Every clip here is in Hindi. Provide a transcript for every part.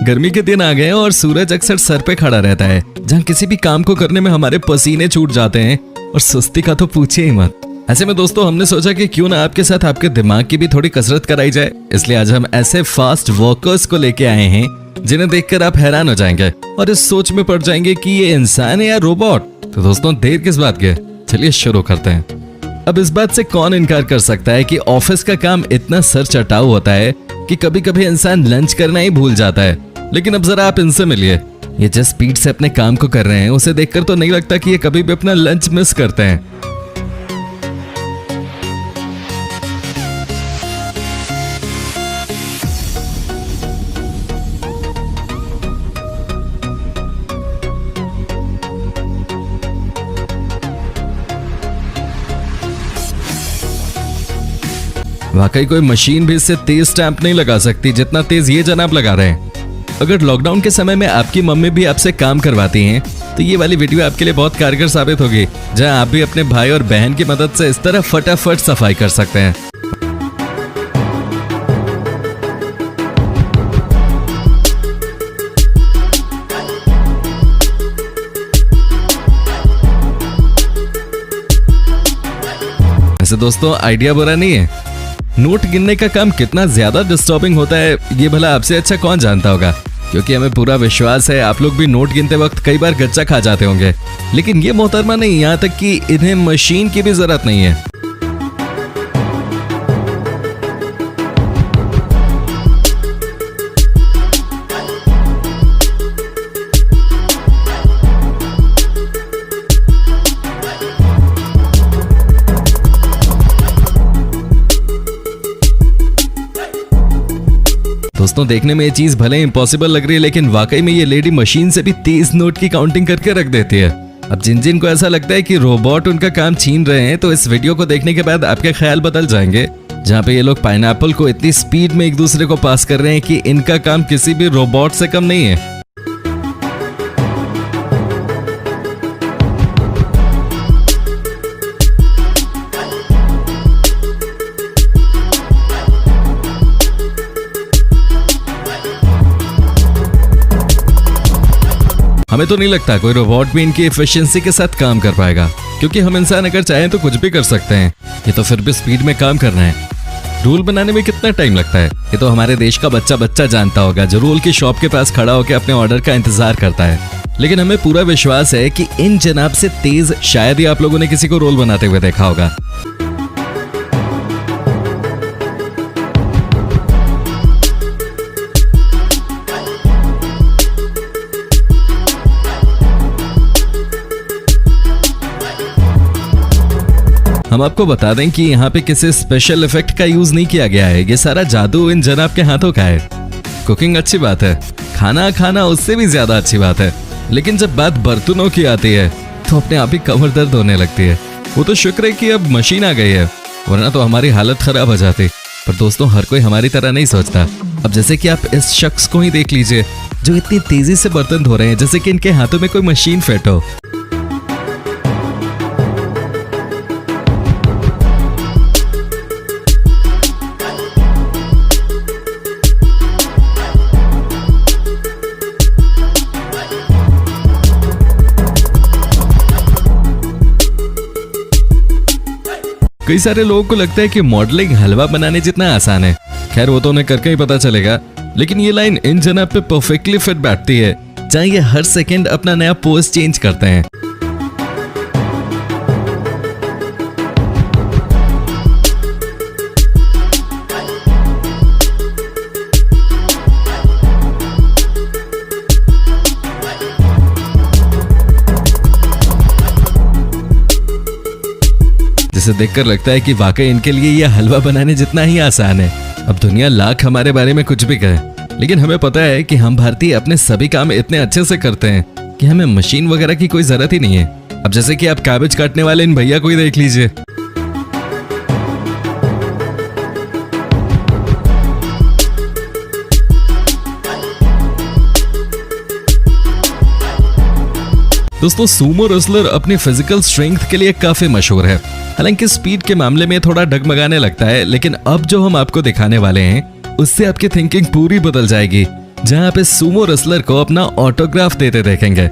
गर्मी के दिन आ गए हैं और सूरज अक्सर सर पे खड़ा रहता है, जहाँ किसी भी काम को करने में हमारे पसीने छूट जाते हैं और सुस्ती का तो पूछिए ही मत। ऐसे में दोस्तों हमने सोचा कि क्यों ना आपके साथ आपके दिमाग की भी थोड़ी कसरत कराई जाए। इसलिए आज हम ऐसे फास्ट वर्कर्स को लेके आए हैं जिन्हें देखकर आप हैरान हो जाएंगे और इस सोच में पड़ जाएंगे कि ये इंसान है या रोबोट। तो दोस्तों देर किस बात की, चलिए शुरू करते हैं। अब इस बात से कौन इनकार कर सकता है कि ऑफिस का काम इतना सर चटाऊ होता है कि कभी कभी इंसान लंच करना ही भूल जाता है। लेकिन अब जरा आप इनसे मिलिए, ये जिस स्पीड से अपने काम को कर रहे हैं उसे देखकर तो नहीं लगता कि ये कभी भी अपना लंच मिस करते हैं। वाकई कोई मशीन भी इससे तेज स्टैंप नहीं लगा सकती जितना तेज ये जनाब लगा रहे हैं। अगर लॉकडाउन के समय में आपकी मम्मी भी आपसे काम करवाती हैं तो ये वाली वीडियो आपके लिए बहुत कारगर साबित होगी, जहां आप भी अपने भाई और बहन की मदद से इस तरह फटाफट सफाई कर सकते हैं। वैसे दोस्तों आइडिया बुरा नहीं है। नोट गिनने का काम कितना ज्यादा डिस्टर्बिंग होता है ये भला आपसे अच्छा कौन जानता होगा, क्योंकि हमें पूरा विश्वास है आप लोग भी नोट गिनते वक्त कई बार गच्चा खा जाते होंगे। लेकिन ये मोहतरमा नहीं, यहाँ तक कि इन्हें मशीन की भी जरूरत नहीं है। दोस्तों देखने में ये चीज भले इम्पॉसिबल लग रही है, लेकिन वाकई में ये लेडी मशीन से भी तेज नोट की काउंटिंग करके रख देती है। अब जिन जिन को ऐसा लगता है कि रोबोट उनका काम छीन रहे हैं तो इस वीडियो को देखने के बाद आपके ख्याल बदल जाएंगे, जहाँ पे ये लोग पाइनएप्पल को इतनी स्पीड में एक दूसरे को पास कर रहे हैं कि इनका काम किसी भी रोबोट से कम नहीं है। हमें तो नहीं लगता कोई रोबोट भी इनकी एफिशिएंसी के साथ काम कर पाएगा, क्योंकि हम इंसान अगर चाहें तो कुछ भी कर सकते हैं। ये तो फिर भी स्पीड में काम करना है। रूल बनाने में कितना टाइम लगता है ये तो हमारे देश का बच्चा जानता होगा, जो रूल की शॉप के पास खड़ा होकर अपने ऑर्डर का इंतजार करता है। लेकिन हमें पूरा विश्वास है कि इन जनाब से तेज शायद ही आप लोगों ने किसी को रोल बनाते हुए देखा होगा। हम आपको बता दें कि यहाँ पे किसी स्पेशल इफेक्ट का यूज नहीं किया गया है। ये सारा जादू इन जनाब के हाथों का है। कुकिंग अच्छी बात है, खाना खाना उससे भी ज्यादा अच्छी बात है, लेकिन जब बात बर्तनों की आती है तो अपने आप ही कमर दर्द होने लगती है। वो तो शुक्र है कि अब मशीन आ गई है, वरना तो हमारी हालत खराब हो जाती। पर दोस्तों हर कोई हमारी तरह नहीं सोचता। अब जैसे कि आप इस शख्स को ही देख लीजिए जो इतनी तेजी से बर्तन धो रहे हैं जैसे कि इनके हाथों में कोई मशीन फिट हो। कई सारे लोगों को लगता है कि मॉडलिंग हलवा बनाने जितना आसान है। खैर वो तो उन्हें करके ही पता चलेगा, लेकिन ये लाइन इन जनाब पे परफेक्टली फिट बैठती है, जहाँ ये हर सेकंड अपना नया पोज चेंज करते हैं। जिसे देखकर लगता है कि वाकई इनके लिए यह हलवा बनाने जितना ही आसान है। अब दुनिया लाख हमारे बारे में कुछ भी कहे, लेकिन हमें पता है कि हम भारतीय अपने सभी काम इतने अच्छे से करते हैं कि हमें मशीन वगैरह की कोई जरूरत ही नहीं है। अब जैसे कि आप कैबेज काटने वाले इन भैया को ही देख लीजिए। दोस्तों सूमो रेसलर अपनी फिजिकल स्ट्रेंथ के लिए काफी मशहूर है। हालांकि स्पीड के मामले में थोड़ा डगमगाने लगता है, लेकिन अब जो हम आपको दिखाने वाले हैं उससे आपकी थिंकिंग पूरी बदल जाएगी। जहां आप इस सुमो रेसलर को अपना ऑटोग्राफ देते देखेंगे।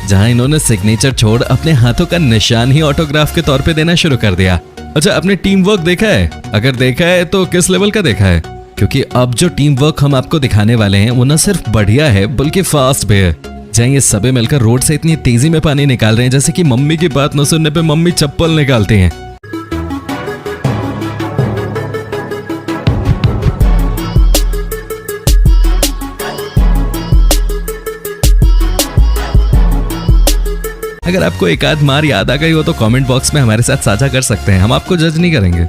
जहां इन्होंने सिग्नेचर छोड़ अपने हाथों का निशान ही ऑटोग्राफ के तौर पे देना शुरू कर दिया। अच्छा, आपने टीम वर्क देखा है? अगर देखा है तो किस लेवल का देखा है? क्योंकि अब जो टीम वर्क हम आपको दिखाने वाले हैं वो न सिर्फ बढ़िया है बल्कि फास्ट भी है। जहां ये सभी मिलकर रोड से इतनी तेजी में पानी निकाल रहे हैं जैसे कि मम्मी की बात न सुनने पे मम्मी चप्पल निकालती हैं। अगर आपको एक आध मार याद आ गई हो तो कमेंट बॉक्स में हमारे साथ साझा कर सकते हैं, हम आपको जज नहीं करेंगे।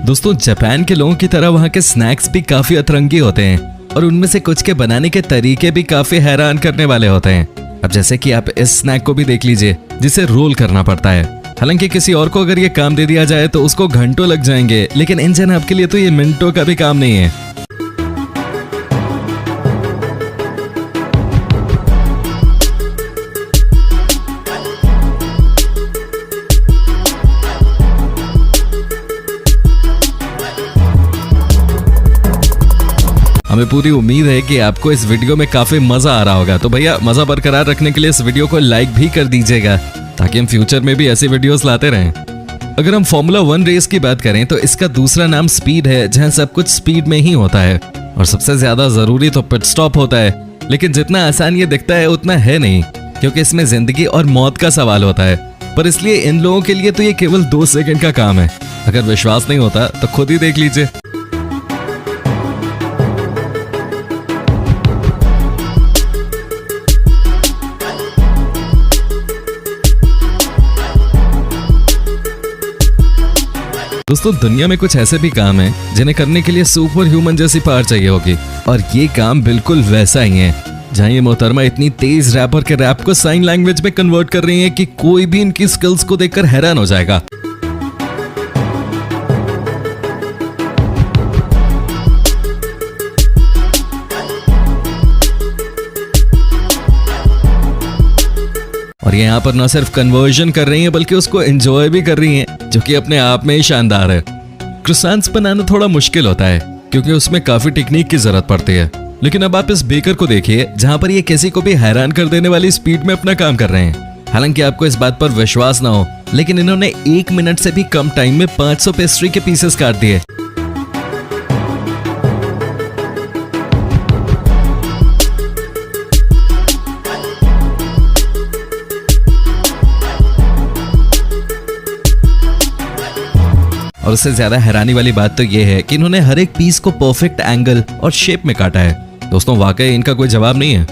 दोस्तों, जापान के लोगों की तरह वहाँ के स्नैक्स भी काफी अतरंगी होते हैं और उनमें से कुछ के बनाने के तरीके भी काफी हैरान करने वाले होते हैं। अब जैसे कि आप इस स्नैक को भी देख लीजिए जिसे रोल करना पड़ता है। हालांकि किसी और को अगर ये काम दे दिया जाए तो उसको घंटों लग जाएंगे, लेकिन इन जनाब के लिए तो ये मिनटों का भी काम नहीं है। हमें पूरी उम्मीद है कि आपको इस वीडियो में काफी मजा आ रहा होगा, तो भैया मजा बरकरार रखने के लिए इस वीडियो को लाइक भी कर दीजिएगा ताकि हम फ्यूचर में भी ऐसी वीडियोस लाते रहें। अगर हम फॉर्मूला 1 रेस की बात करें तो इसका दूसरा नाम स्पीड है, जहां सब कुछ स्पीड में ही होता है और सबसे ज्यादा जरूरी तो पिट स्टॉप होता है। लेकिन जितना आसान ये दिखता है उतना है नहीं, क्योंकि इसमें जिंदगी और मौत का सवाल होता है। पर इसलिए इन लोगों के लिए तो ये केवल 2 सेकंड का काम है। अगर विश्वास नहीं होता तो खुद ही देख लीजिए। दोस्तों, दुनिया में कुछ ऐसे भी काम हैं जिन्हें करने के लिए सुपर ह्यूमन जैसी पावर चाहिए होगी, और ये काम बिल्कुल वैसा ही है। जहां ये मोहतरमा इतनी तेज रैपर के रैप को साइन लैंग्वेज में कन्वर्ट कर रही हैं कि कोई भी इनकी स्किल्स को देखकर हैरान हो जाएगा। और ये यहाँ पर न सिर्फ कन्वर्जन कर रही हैं बल्कि उसको एंजॉय भी कर रही हैं, जो कि अपने आप में ही शानदार है। क्रोसेंट्स बनाना थोड़ा मुश्किल होता है क्योंकि उसमें काफी टेक्निक की जरूरत पड़ती है, लेकिन अब आप इस बेकर को देखिए जहाँ पर ये किसी को भी हैरान कर देने वाली स्पीड में अपना काम कर रहे हैं। हालांकि आपको इस बात पर विश्वास ना हो, लेकिन इन्होंने 1 मिनट से भी कम टाइम में 500 पेस्ट्री के पीसेस काट दिए। और उससे ज्यादा हैरानी वाली बात तो ये है कि इन्होंने हर एक पीस को परफेक्ट एंगल और शेप में काटा है। दोस्तों, वाकई इनका कोई जवाब नहीं है।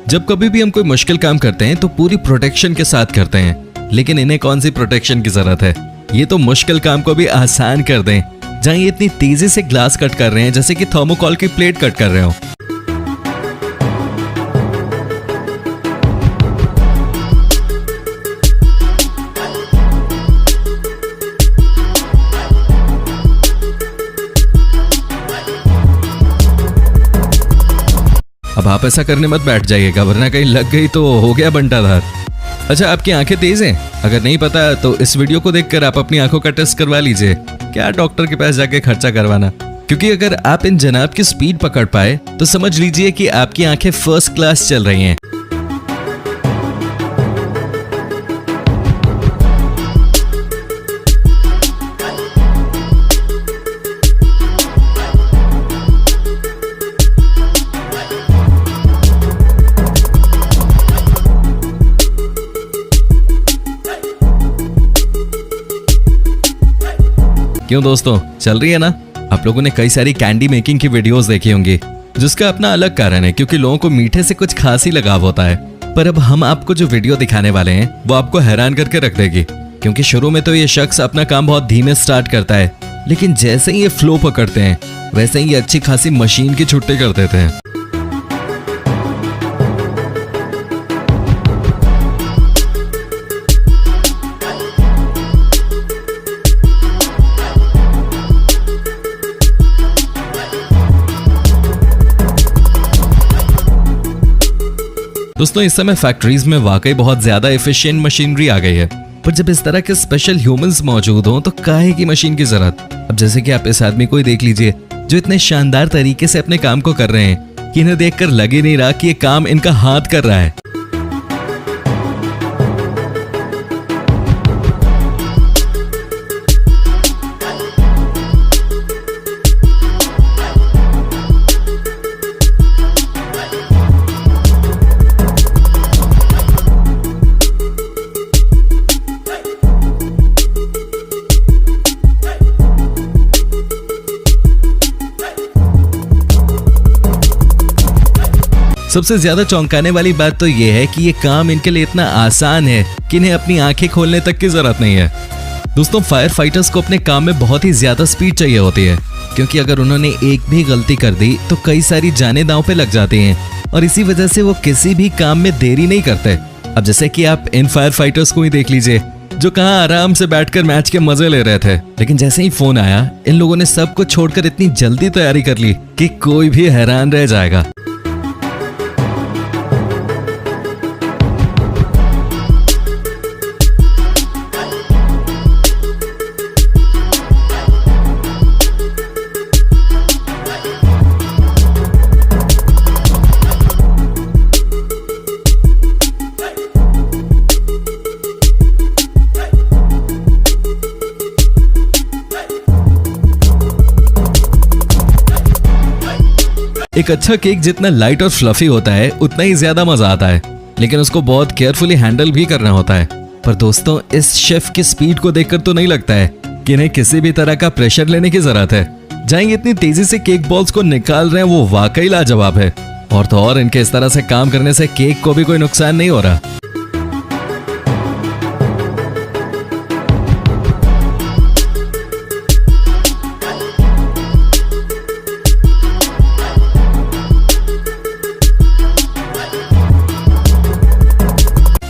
जब कभी भी हम कोई मुश्किल काम करते हैं तो पूरी प्रोटेक्शन के साथ करते हैं, लेकिन इन्हें कौन सी प्रोटेक्शन की जरूरत है। ये तो मुश्किल काम को भी आसान कर दें। जहां ये इतनी तेजी से ग्लास कट कर रहे हैं जैसे कि थर्मोकोल की प्लेट कट कर रहे हो। अब आप ऐसा करने मत बैठ जाइएगा, वरना कहीं लग गई तो हो गया बंटाधार। अच्छा, आपकी आंखें तेज हैं? अगर नहीं पता तो इस वीडियो को देखकर आप अपनी आंखों का टेस्ट करवा लीजिए। क्या डॉक्टर के पास जाके खर्चा करवाना, क्योंकि अगर आप इन जनाब की स्पीड पकड़ पाए तो समझ लीजिए कि आपकी आंखें फर्स्ट क्लास चल रही हैं। क्यों दोस्तों, चल रही है ना? आप लोगों ने कई सारी कैंडी मेकिंग की वीडियोस देखी होंगी, जिसका अपना अलग कारण है क्योंकि लोगों को मीठे से कुछ खास ही लगाव होता है। पर अब हम आपको जो वीडियो दिखाने वाले हैं वो आपको हैरान करके रख देगी, क्योंकि शुरू में तो ये शख्स अपना काम बहुत धीमे स्टार्ट करता है, लेकिन जैसे ही ये फ्लो पकड़ते हैं वैसे ही ये अच्छी खासी मशीन की छुट्टी कर देते हैं। दोस्तों इस समय फैक्ट्रीज में वाकई बहुत ज्यादा एफिशिएंट मशीनरी आ गई है, पर जब इस तरह के स्पेशल ह्यूमंस मौजूद हों तो काहे की मशीन की जरूरत। अब जैसे कि आप इस आदमी को ही देख लीजिए जो इतने शानदार तरीके से अपने काम को कर रहे हैं कि इन्हें देखकर लग ही नहीं रहा कि ये काम इनका हाथ कर रहा है। सबसे ज्यादा चौंकाने वाली बात तो यह है कि ये काम इनके लिए इतना आसान है कि इन्हें अपनी आंखें खोलने तक की जरूरत नहीं है। दोस्तों फायर फाइटर्स को अपने काम में बहुत ही ज्यादा स्पीड चाहिए होती है, क्योंकि अगर उन्होंने एक भी गलती कर दी तो कई सारी जानें दांव पे लग जाती हैं और इसी वजह से वो किसी भी काम में देरी नहीं करते। अब जैसे कि आप इन फायर फाइटर्स को ही देख लीजिए जो कहाँ आराम से बैठकर मैच के मजे ले रहे थे, लेकिन जैसे ही फोन आया इन लोगों ने सब कुछ छोड़कर इतनी जल्दी तैयारी कर ली कि कोई भी हैरान रह जाएगा। एक अच्छा केक जितना लाइट और फ्लफी होता है उतना ही ज्यादा मजा आता है, लेकिन उसको बहुत केयरफुली हैंडल भी करना होता है। पर दोस्तों इस शेफ की स्पीड को देखकर तो नहीं लगता है कि इन्हें किसी भी तरह का प्रेशर लेने की जरूरत है। जाएंगे इतनी तेजी से केक बॉल्स को निकाल रहे हैं वो वाकई लाजवाब है। और तो और इनके इस तरह से काम करने से केक को भी कोई नुकसान नहीं हो रहा।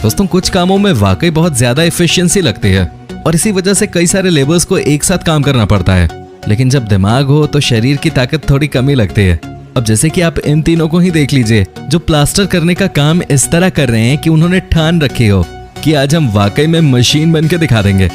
दोस्तों कुछ कामों में वाकई बहुत ज्यादा एफिशिएंसी लगती है और इसी वजह से कई सारे लेबर्स को एक साथ काम करना पड़ता है, लेकिन जब दिमाग हो तो शरीर की ताकत थोड़ी कमी लगती है। अब जैसे कि आप इन तीनों को ही देख लीजिए जो प्लास्टर करने का काम इस तरह कर रहे हैं कि उन्होंने ठान रखी हो कि आज हम वाकई में मशीन बन के दिखा देंगे।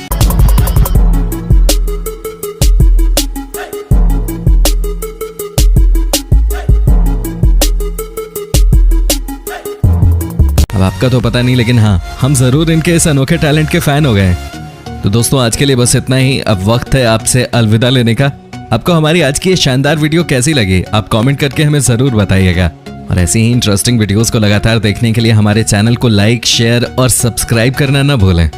अब आपका तो पता नहीं, लेकिन हाँ हम जरूर इनके इस अनोखे टैलेंट के फैन हो गए हैं। तो दोस्तों आज के लिए बस इतना ही। अब वक्त है आपसे अलविदा लेने का। आपको हमारी आज की ये शानदार वीडियो कैसी लगी आप कमेंट करके हमें जरूर बताइएगा, और ऐसी ही इंटरेस्टिंग वीडियोस को लगातार देखने के लिए हमारे चैनल को लाइक, शेयर और सब्सक्राइब करना ना भूलें।